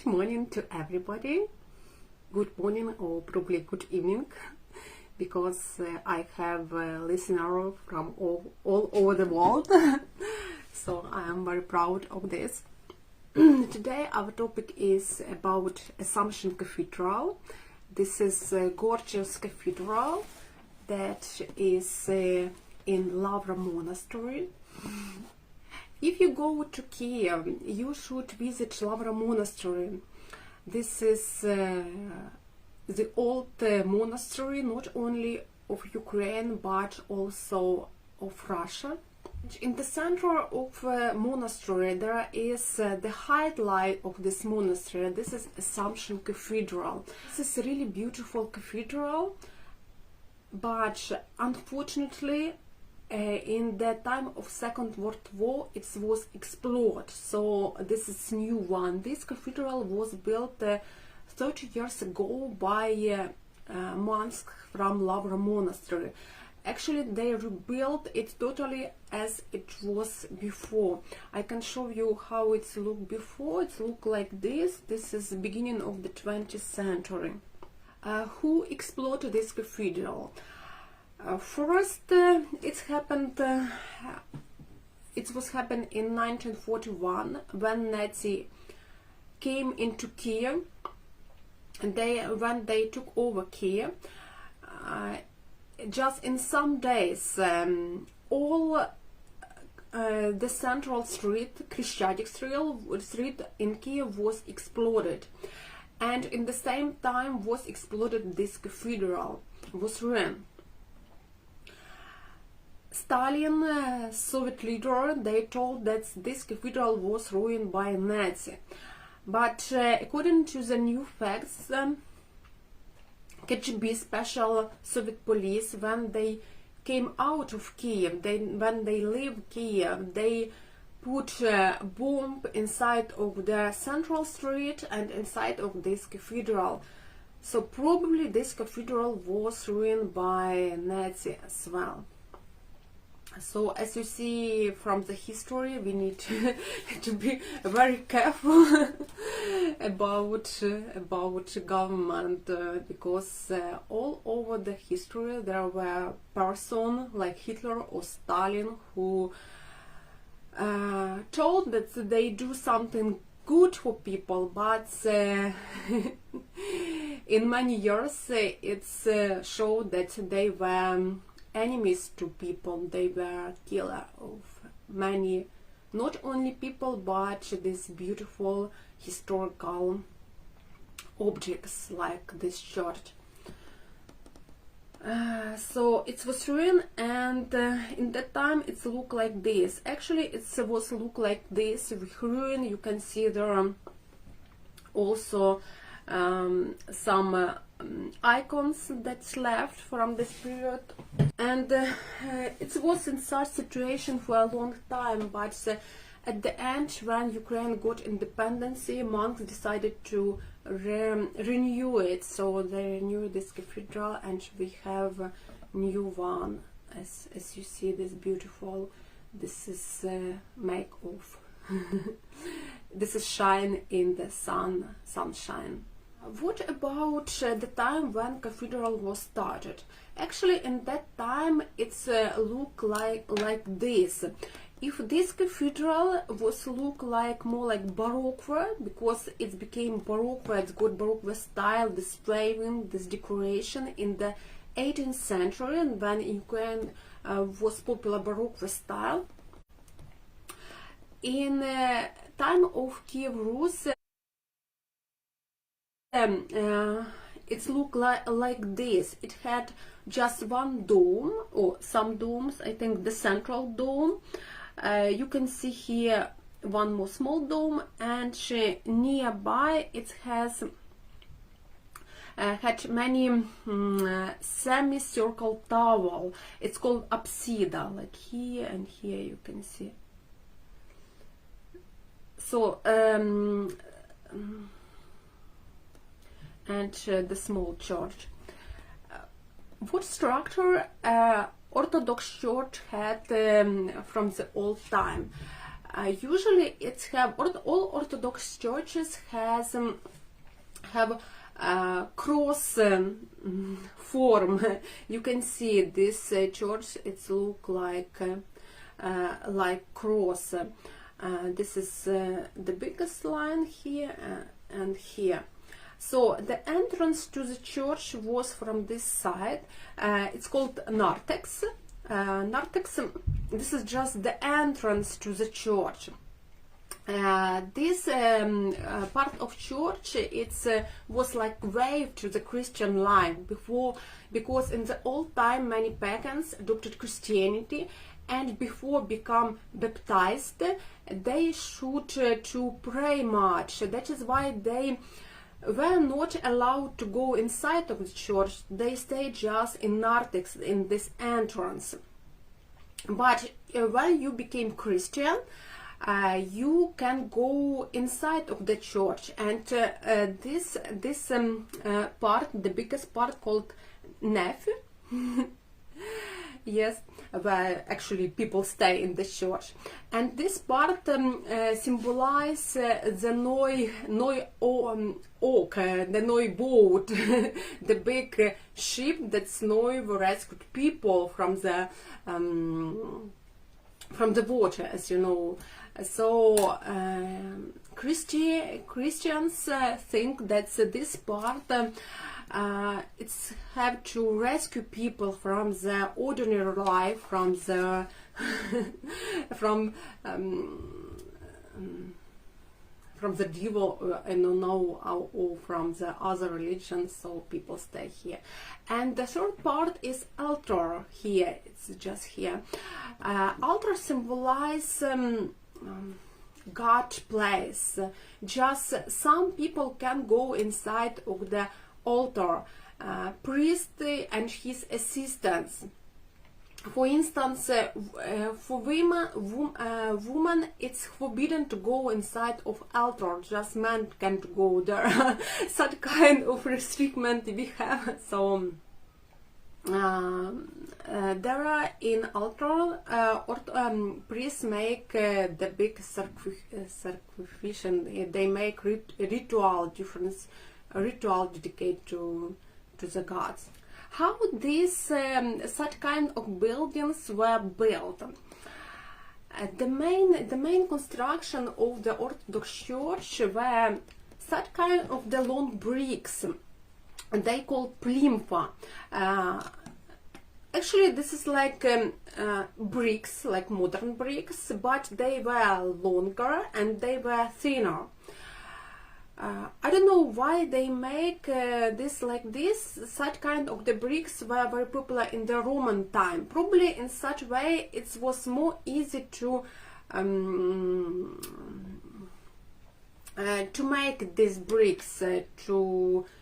Good morning to everybody. Good morning or probably good evening, because I have a listener from all over the world. So I am very proud of this. Today our topic is about Assomption Cathedral. This is a gorgeous cathedral that is in Lavra Monastery. If you go to Kiev, you should visit Lavra Monastery. This is the old monastery, not only of Ukraine but also of Russia. In the center of the monastery there is the highlight of this monastery. This is Assomption Cathedral. This is a really beautiful cathedral, but unfortunately in the time of Second World War it was explored, so this is new one. This cathedral was built 30 years ago by monks from Lavra Monastery. Actually they rebuilt it totally as it was before. I can show you how it looked before. It looked like this. This is the beginning of the 20th century. Who explored this cathedral? First, it was happened in 1941 when Nazi came into Kiev. And when they took over Kiev, just in some days, all the central street, Christiatic street in Kiev was exploded, and in the same time was exploded this cathedral, was ruined. Stalin, Soviet leader, they told that this cathedral was ruined by a Nazi. But according to the new facts, KGB special Soviet police, when they came out of Kiev, when they leave Kiev, they put a bomb inside of the central street and inside of this cathedral. So probably this cathedral was ruined by Nazi as well. So as you see from the history, we need to be very careful about government, because all over the history there were persons like Hitler or Stalin who told that they do something good for people, but in many years it's showed that they were enemies to people. They were killer of many, not only people, but these beautiful historical objects like this church. So it was ruined, and in that time it looked like this. Actually it was look like this with ruin. You can see there also some icons that's left from this period, and it was in such situation for a long time, but at the end, when Ukraine got independence, monks decided to renew it, so they renewed this cathedral, and we have a new one. As you see, this beautiful, this is make of this is shine in the sunshine. What about the time when cathedral was started? Actually, in that time it's look like this. If this cathedral was look like more like Baroque, because it became Baroque, it's got Baroque style, this framing, this decoration in the 18th century, and when Ukraine was popular Baroque style. In time of Kiev Rus, it looked like this. It had just one dome, or some domes, I think the central dome. You can see here one more small dome, and nearby it has had many semicircle tower. It's called apsida, like here and here you can see. So and the small church. What structure Orthodox church had from the old time? Usually it's have all Orthodox churches have cross form. You can see this church, it's look like cross. This is the biggest line here and here. So the entrance to the church was from this side. It's called narthex. Narthex, this is just the entrance to the church. This part of church, was like way to the Christian line before, because in the old time many pagans adopted Christianity, and before become baptized they should to pray much. That is why they were not allowed to go inside of the church. They stayed just in narthex, in this entrance. But when you became Christian, you can go inside of the church, and this part, the biggest part, called nave, yes, where actually people stay in the church, and this part symbolize the Noy oak, the Noy boat, the big ship that Noy rescued people from the water, as you know. So Christians think that this part it's have to rescue people from the ordinary life, from the from the devil, I don't know, or from the other religions. So people stay here. And the third part is altar. Here, it's just here. Altar symbolize God place. Just some people can go inside of the altar, priest and his assistants. For instance, for women it's forbidden to go inside of altar. Just men can't go there. Such kind of restriction we have. So there are in altar, priests make the big sacrifice. They make ritual dedicated to the gods. How these such kind of buildings were built? The main construction of the Orthodox Church were such kind of the long bricks. They call plimfa. Actually, this is like bricks, like modern bricks, but they were longer and they were thinner. I don't know why they make this like this. Such kind of the bricks were very popular in the Roman time. Probably in such way it was more easy to make these bricks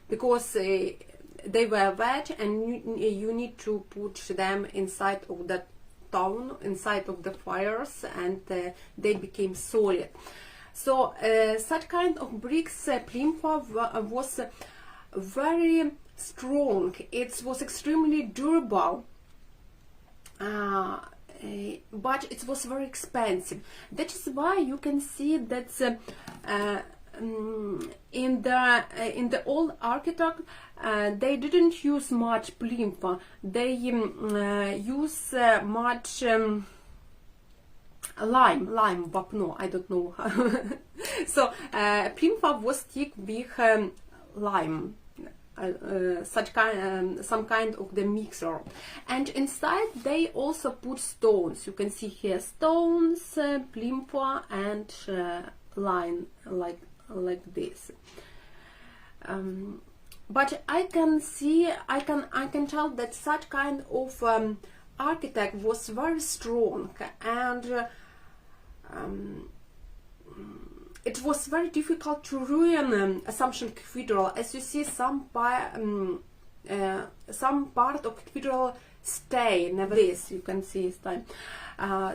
because they were wet, and you need to put them inside of the town, inside of the fires, and they became solid. So such kind of bricks, plimfa, was very strong. It was extremely durable, but it was very expensive. That is why you can see that in the old architect they didn't use much plimfa. They use much lime вапно, I don't know. So plimfa was thick with lime, some kind of the mixer, and inside they also put stones. You can see here stones, plimfa, and lime, like this. But I can tell that such kind of architect was very strong, and it was very difficult to ruin Assomption Cathedral. As you see, some part of cathedral stay, nevertheless, you can see it's time.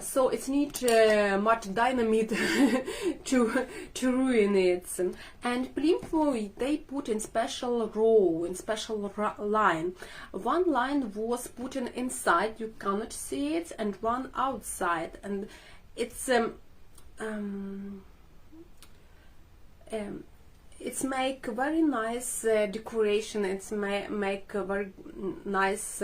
So it needs much dynamite to ruin it. And plimfa they put in special row, in special line. One line was put in inside, you cannot see it, and one outside. And it's it's make very nice decoration. It's make a very nice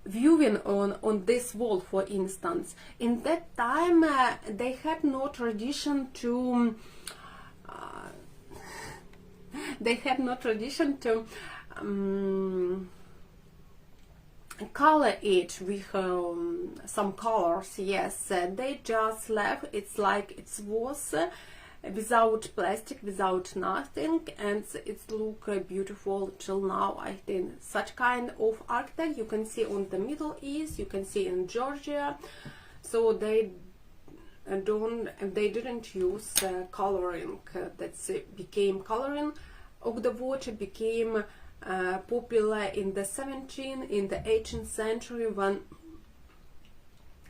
viewing on this wall, for instance. In that time they had no tradition to color it with some colors. Yes, they just left it's like it was without plastic, without nothing, and it look beautiful till now. I think such kind of architect you can see on the Middle East, you can see in Georgia. So they didn't use coloring. That's became coloring of the water became popular in the 18th century when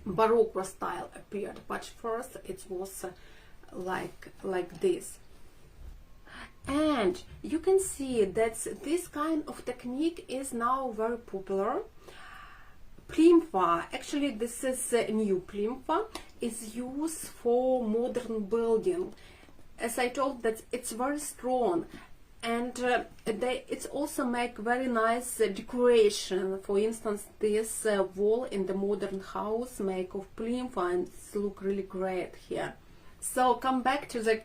Baroque style appeared. But first it was like this. And you can see that this kind of technique is now very popular. Plinfa, actually this is a new plinfa, is used for modern building. As I told, that it's very strong, and it's also make very nice decoration. For instance, this wall in the modern house make of plinfa, and it's look really great here. So come back to the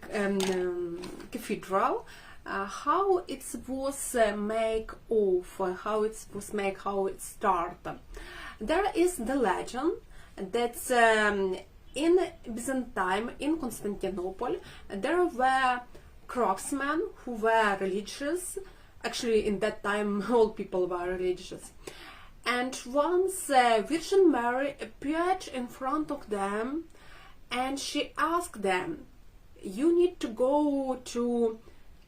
cathedral. How it was make of, how it was make, how it started. There is the legend that in Byzantine, in Constantinople, there were craftsmen who were religious. Actually, in that time, all people were religious. And once Virgin Mary appeared in front of them, and she asked them, "You need to go to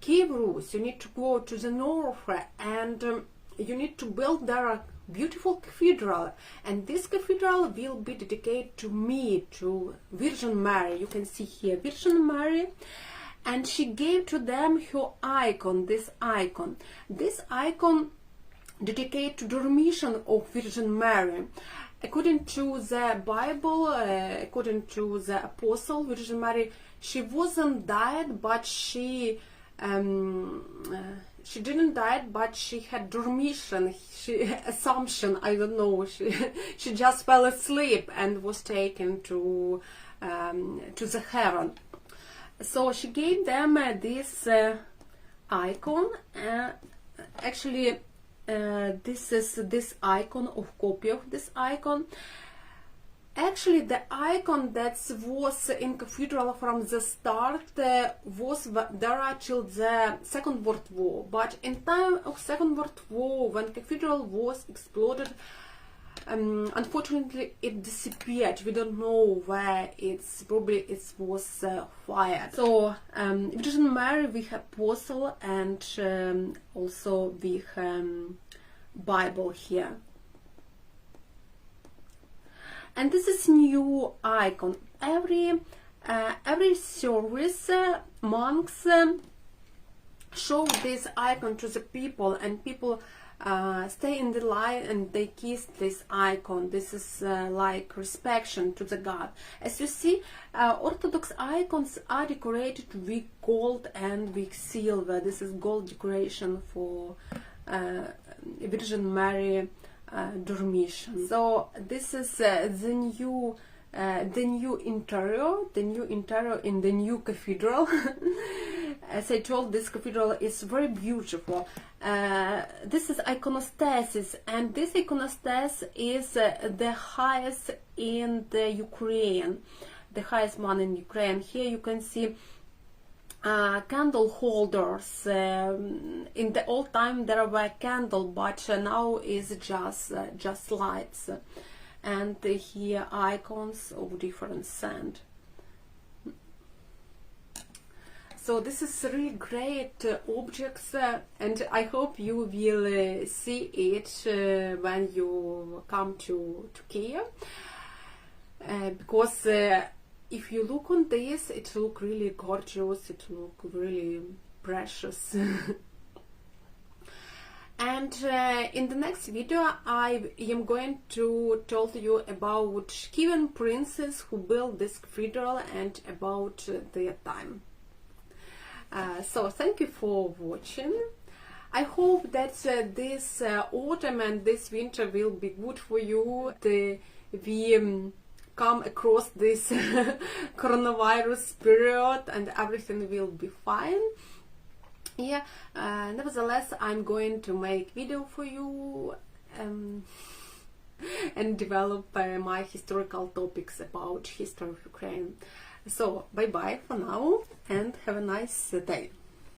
Kiev, you need to go to the north, and you need to build there a beautiful cathedral, and this cathedral will be dedicated to me, to Virgin Mary." You can see here Virgin Mary, and she gave to them her icon, this icon dedicated to Dormition of Virgin Mary. According to the Bible, according to the Apostle Virgin Mary, she wasn't died, but she didn't die, but she had dormition, Assumption, I don't know, she just fell asleep and was taken to the heaven. So she gave them this icon. Actually, this is this icon, of copy of this icon. Actually, the icon that was in cathedral from the start was there till the Second World War. But in time of Second World War, when cathedral was exploded, unfortunately it disappeared. We don't know where it's, probably it was fired. So Virgin Mary with Apostle, and also with Bible here. And this is new icon. Every service, monks show this icon to the people, and people stay in the line and they kiss this icon. This is like respect to the God. As you see, Orthodox icons are decorated with gold and with silver. This is gold decoration for Virgin Mary Dormition. So this is the new interior in the new cathedral. As I told, this cathedral is very beautiful. This is iconostasis, and this iconostasis is the highest in the Ukraine, the highest one in Ukraine. Here you can see candle holders. In the old time there were candle, but now is just lights, and here icons of different scent. So this is really great objects, and I hope you will see it when you come to Kiev, because if you look on this, it look really gorgeous, it look really precious. And in the next video I am going to tell you about Kyivan princes who built this cathedral and about their time. So thank you for watching. I hope that this autumn and this winter will be good for you. We come across this coronavirus period and everything will be fine. Yeah, nevertheless, I'm going to make video for you and develop my historical topics about history of Ukraine. So bye bye for now and have a nice day.